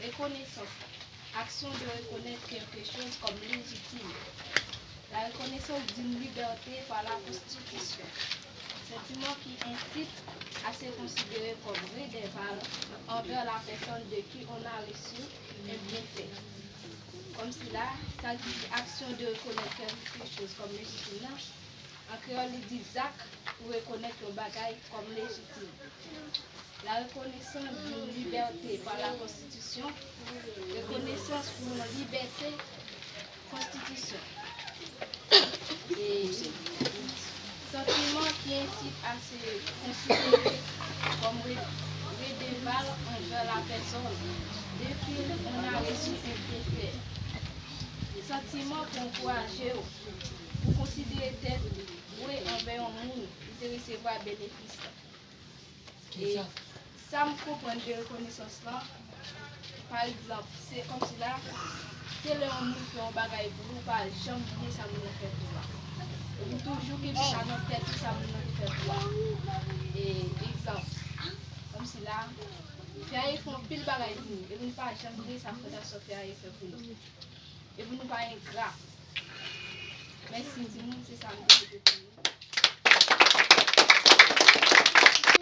Reconnaissance. Action de reconnaître quelque chose comme légitime. La reconnaissance d'une liberté par la Constitution. Sentiment qui incite à se considérer comme redevable envers la personne de qui on a reçu un bienfait. Comme cela, ça dit action de reconnaître quelque chose comme légitime. En créole, il dit Zach pour reconnaître le bagage comme légitime. La reconnaissance d'une liberté par la Constitution, reconnaissance pour une liberté, Constitution. Et sentiment qui incite à se considérer comme redevable envers la personne depuis qu'on a reçu un bienfait. Sentiment pour encourager, pour considérer tête oui envers un monde qui te recevoir bénéfice. Et ça me comprend de reconnaissance là. Par exemple, c'est comme si là, c'est le monde qui fait un bagage pour nous, pas jamais oublier ça me fait pour là. Ou toujours que ça dans tête ça me fait pour là. Et exemple, comme si là, ils font pile bagage pour nous, et vous ne pas jamais oublier ça fondation fait pour nous. Et vous ne pas ingrat. Merci, c'est ça me fait pour nous.